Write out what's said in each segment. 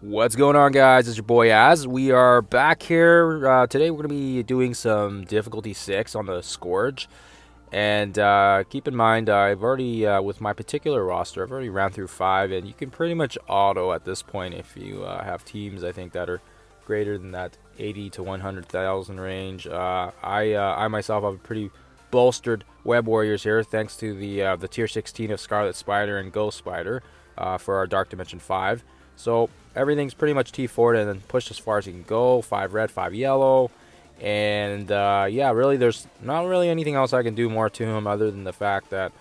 What's going on, guys? It's your boy Az. We are back here. Today we're going to be doing some difficulty 6 on the Scourge. And keep in mind, I've already, with my particular roster, I've already ran through 5. And you can pretty much auto at this point if you have teams, I think, that are greater than that 80 to 100,000 range. I myself have a pretty bolstered Web Warriors here, thanks to the Tier 16 of Scarlet Spider and Ghost Spider for our Dark Dimension 5. So everything's pretty much T4'd and then pushed as far as you can go. 5 red, 5 yellow. And yeah, really, there's not really anything else I can do more to him other than the fact that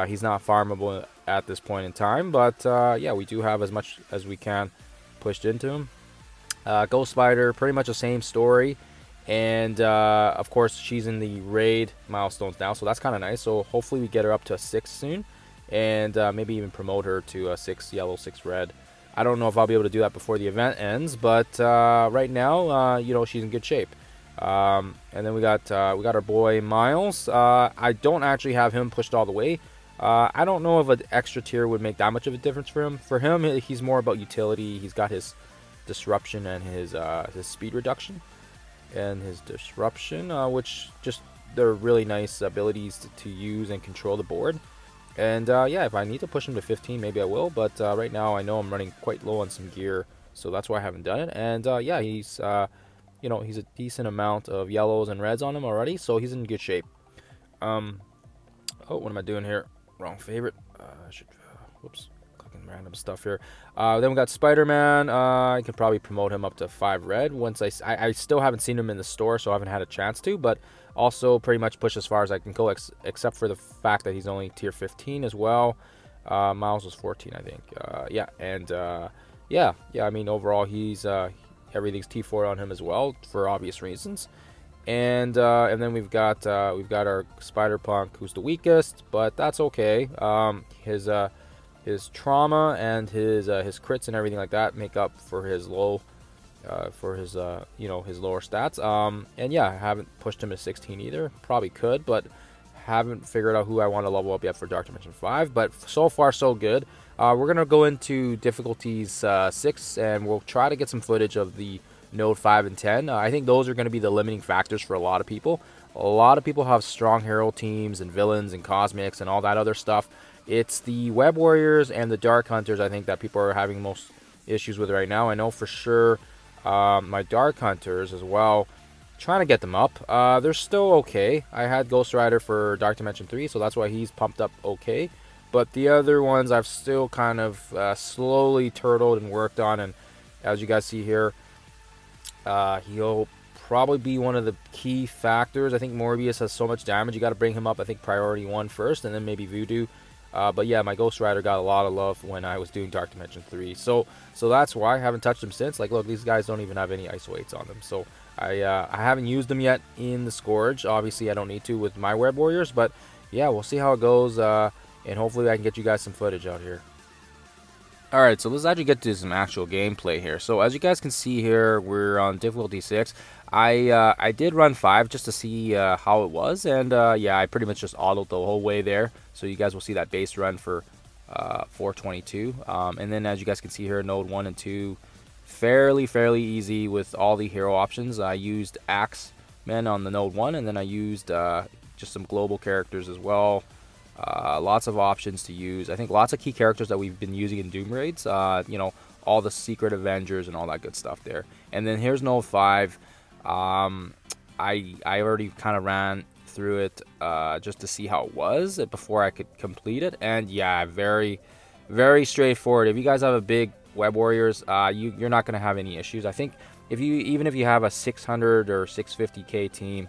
he's not farmable at this point in time. But yeah, we do have as much as we can pushed into him. Ghost Spider, pretty much the same story. And of course, she's in the raid milestones now, so that's kind of nice. So hopefully we get her up to a 6 soon. And maybe even promote her to a 6 yellow, 6 red. I don't know if I'll be able to do that before the event ends, but right now, you know, she's in good shape. And then we got our boy Miles. I don't actually have him pushed all the way. I don't know if an extra tier would make that much of a difference for him. For him, he's more about utility. He's got his disruption and his speed reduction, and his disruption, which just they're really nice abilities to use and control the board. And yeah, if I need to push him to 15, maybe I will. But right now, I know I'm running quite low on some gear, so that's why I haven't done it. And yeah, he's you know, he's a decent amount of yellows and reds on him already, so he's in good shape. Oh, what am I doing here? Wrong favorite. I should. Whoops. Clicking random stuff here. Then we got Spider-Man. I could probably promote him up to 5 red. Once I still haven't seen him in the store, so I haven't had a chance to. But also pretty much push as far as I can go, except for the fact that he's only tier 15 as well. Miles was 14, I think. Yeah, and yeah. I mean, overall, he's everything's T4 on him as well for obvious reasons. And then we've got our Spider Punk, who's the weakest, but that's okay. His trauma and his crits and everything like that make up for his low, you know, his lower stats. And yeah, I haven't pushed him to 16 either. Probably could, but haven't figured out who I want to level up yet for Dark Dimension 5. But so far, so good. We're gonna go into difficulties 6, and we'll try to get some footage of the Node 5 and 10. I think those are going to be the limiting factors for a lot of people. A lot of people have strong hero teams and villains and cosmics and all that other stuff. It's the Web Warriors and the Dark Hunters, I think, that people are having most issues with right now. I know for sure my Dark Hunters as well, trying to get them up. They're still okay. I had Ghost Rider for Dark Dimension 3, so that's why he's pumped up okay. But the other ones I've still kind of slowly turtled and worked on. And as you guys see here, he'll probably be one of the key factors. I think Morbius has so much damage. You got to bring him up, I think, priority 1 first, and then maybe Voodoo. But yeah, my Ghost Rider got a lot of love when I was doing Dark Dimension 3. So that's why I haven't touched them since. Like, look, these guys don't even have any ice weights on them. So I haven't used them yet in the Scourge. Obviously, I don't need to with my Web Warriors. But yeah, we'll see how it goes. And hopefully I can get you guys some footage out here. Alright, so let's actually get to some actual gameplay here. So as you guys can see here, we're on difficulty 6. I did run 5 just to see how it was, and yeah, I pretty much just autoed the whole way there. So you guys will see that base run for 422. And then as you guys can see here, Node 1 and 2, fairly easy with all the hero options. I used Axemen on the Node 1, and then I used just some global characters as well. Lots of options to use. I think lots of key characters that we've been using in Doom raids. You know, all the secret Avengers and all that good stuff there. And then here's Node 5. I already kind of ran through it just to see how it was before I could complete it. And yeah, very straightforward. If you guys have a big Web Warriors, you're not going to have any issues. I think even if you have a 600 or 650k team,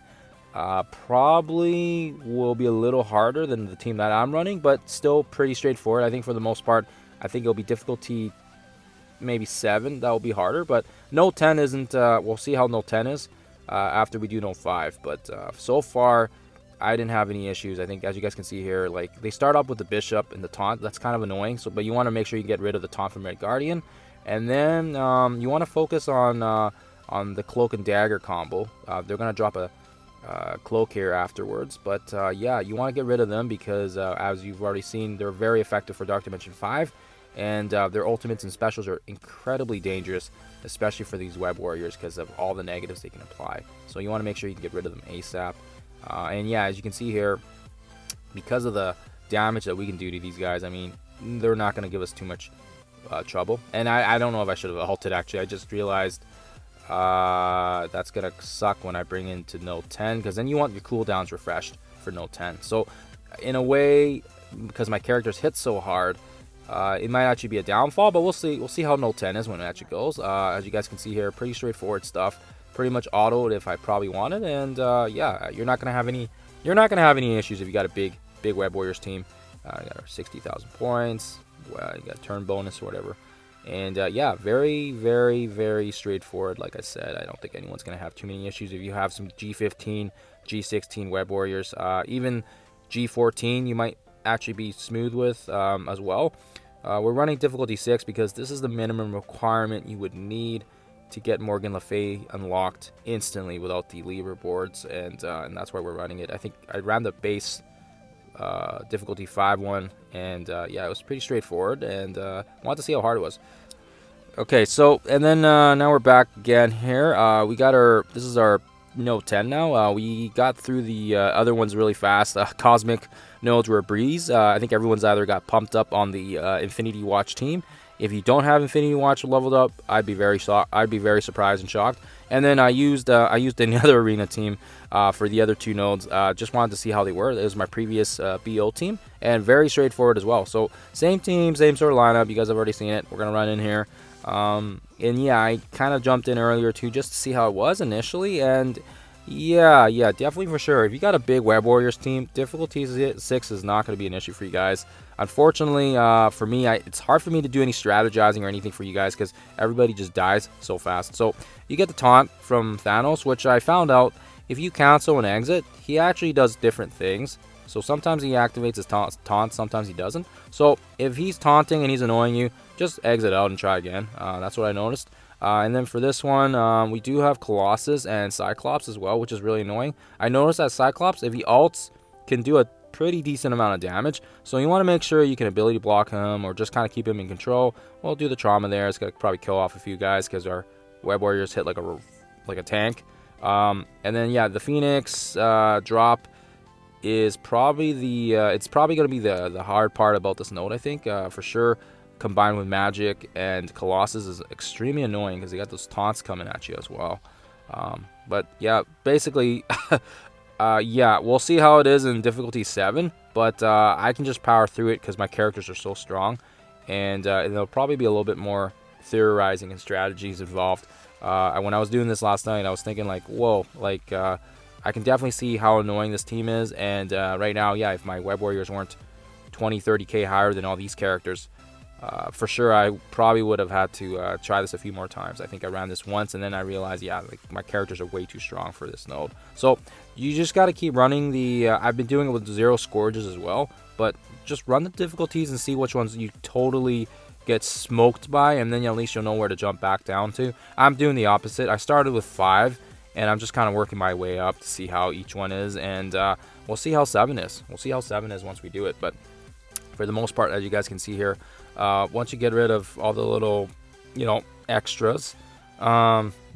probably will be a little harder than the team that I'm running, but still pretty straightforward. I think for the most part, I think it'll be difficulty maybe 7. That will be harder, but Note 10 isn't. We'll see how Note 10 is after we do Note 5. But so far, I didn't have any issues. I think as you guys can see here, like they start off with the Bishop and the taunt. That's kind of annoying. So, but you want to make sure you get rid of the taunt from Red Guardian, and then you want to focus on the Cloak and Dagger combo. They're gonna drop a cloak here afterwards, but yeah, you want to get rid of them because as you've already seen, they're very effective for Dark Dimension 5, and their ultimates and specials are incredibly dangerous, especially for these web warriors because of all the negatives they can apply. So you want to make sure you can get rid of them ASAP. And yeah, as you can see here, because of the damage that we can do to these guys, I mean, they're not going to give us too much trouble. And I don't know if I should have ulted, actually. I just realized that's going to suck when I bring into Node 10, because then you want your cooldowns refreshed for Node 10. So in a way, because my characters hit so hard, it might actually be a downfall, but we'll see. We'll see how Node 10 is when it actually goes. As you guys can see here, pretty straightforward stuff. Pretty much autoed if I probably wanted, and yeah, you're not gonna have any issues if you got a big Web Warriors team. You got our 60,000 points. You got turn bonus or whatever, and yeah, very, very, very straightforward. Like I said, I don't think anyone's gonna have too many issues if you have some G15, G16 Web Warriors, even G14. You might actually be smooth with as well. We're running difficulty 6 because this is the minimum requirement you would need to get Morgan Le Fay unlocked instantly without the leaderboards, and that's why we're running it. I think I ran the base difficulty 5 one, and yeah, it was pretty straightforward, and wanted to see how hard it was. Okay, so and then now we're back again here. We got this is our Node 10 now. We got through the other ones really fast. Cosmic nodes were a breeze. I think everyone's either got pumped up on the Infinity Watch team. If you don't have Infinity Watch leveled up, I'd be very surprised and shocked. And then I used another arena team for the other 2 nodes. Just wanted to see how they were. It was my previous BO team, and very straightforward as well. So same team, same sort of lineup. You guys have already seen it. We're gonna run in here, and yeah, I kind of jumped in earlier too just to see how it was initially, and yeah, definitely for sure. If you got a big Web Warriors team, difficulty 6 is not going to be an issue for you guys. Unfortunately, for me, it's hard for me to do any strategizing or anything for you guys because everybody just dies so fast. So you get the taunt from Thanos, which I found out if you cancel and exit, he actually does different things. So sometimes he activates his taunt, sometimes he doesn't. So if he's taunting and he's annoying you, just exit out and try again. That's what I noticed. And then for this one, we do have Colossus and Cyclops as well, which is really annoying. I noticed that Cyclops, if he ults, can do a pretty decent amount of damage. So you want to make sure you can ability block him or just kind of keep him in control. We'll do the trauma there. It's going to probably kill off a few guys because our Web Warriors hit like a tank. And then, yeah, the Phoenix drop is probably it's probably going to be the hard part about this node, I think, for sure. Combined with Magic and Colossus is extremely annoying because you got those taunts coming at you as well. But yeah, basically, yeah, we'll see how it is in difficulty 7. But I can just power through it because my characters are so strong, and there'll probably be a little bit more theorizing and strategies involved. When I was doing this last night, I was thinking like, whoa, like I can definitely see how annoying this team is. And right now, yeah, if my Web Warriors weren't 20, 30k higher than all these characters, for sure, I probably would have had to try this a few more times. I think I ran this once, and then I realized, yeah, like my characters are way too strong for this node. So you just got to keep running the. I've been doing it with 0 Scourges as well, but just run the difficulties and see which ones you totally get smoked by, and then at least you'll know where to jump back down to. I'm doing the opposite. I started with 5, and I'm just kind of working my way up to see how each one is, and we'll see how 7 is. We'll see how 7 is once we do it, but for the most part, as you guys can see here, once you get rid of all the little, extras,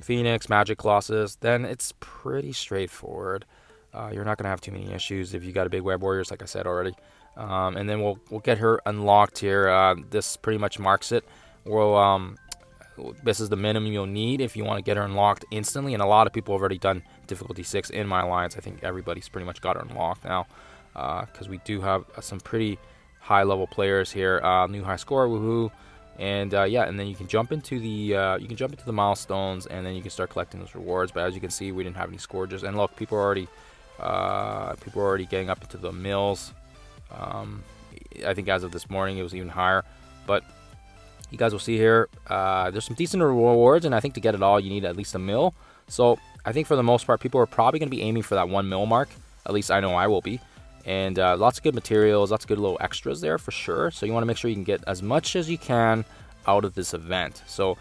Phoenix, Magic, Colossus, then it's pretty straightforward. You're not going to have too many issues if you got a big Web Warriors, like I said already. And then we'll get her unlocked here. This pretty much marks it. This is the minimum you'll need if you want to get her unlocked instantly, and a lot of people have already done difficulty 6 in my alliance. I think everybody's pretty much got her unlocked now, because we do have some pretty high level players here. New high score, woohoo. And yeah, and then you can jump into the milestones, and then you can start collecting those rewards. But as you can see, we didn't have any Scourges, and look, people are already getting up into the mills. I think as of this morning it was even higher, but you guys will see here, there's some decent rewards, and I think to get it all you need at least a mil. So I think for the most part people are probably going to be aiming for that 1 mil mark. At least I know I will be. And lots of good materials, lots of good little extras there for sure. So you want to make sure you can get as much as you can out of this event. So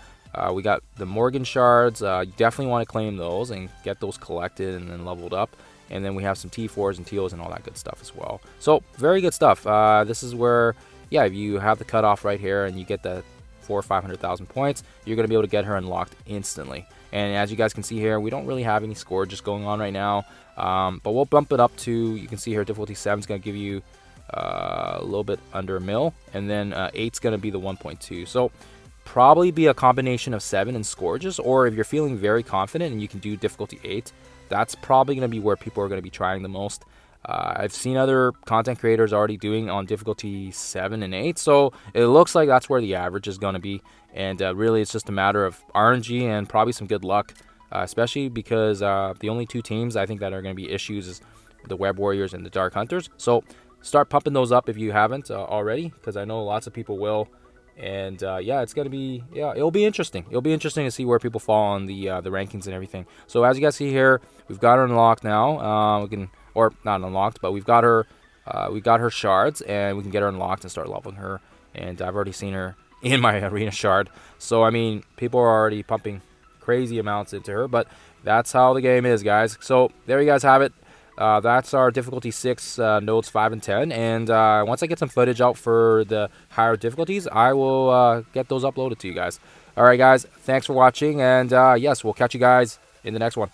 we got the Morgan shards. You definitely want to claim those and get those collected and then leveled up. And then we have some T4s and TOs and all that good stuff as well. So very good stuff. This is where yeah, if you have the cutoff right here and you get the 400,000 or 500,000 points, you're going to be able to get her unlocked instantly. And as you guys can see here, we don't really have any scourges going on right now, but we'll bump it up to, you can see here, difficulty 7 is going to give you a little bit under a mil, and then 8 is going to be the 1.2. So probably be a combination of 7 and scourges, or if you're feeling very confident and you can do difficulty 8, that's probably going to be where people are going to be trying the most. I've seen other content creators already doing on difficulty 7 and 8, so it looks like that's where the average is going to be. And really, it's just a matter of RNG and probably some good luck, especially because the only two teams I think that are going to be issues is the Web Warriors and the Dark Hunters. So start pumping those up if you haven't already, because I know lots of people will. And yeah, it's gonna be, yeah, it'll be interesting. It'll be interesting to see where people fall on the rankings and everything. So as you guys see here, we've got her unlocked now. We can, or not unlocked, but we've got her shards, and we can get her unlocked and start leveling her. And I've already seen her in my arena shard. So I mean, people are already pumping crazy amounts into her, but that's how the game is, guys. So there you guys have it. That's our difficulty 6 nodes 5 and 10, and once I get some footage out for the higher difficulties, I will get those uploaded to you guys. Alright guys, thanks for watching, and yes, we'll catch you guys in the next one.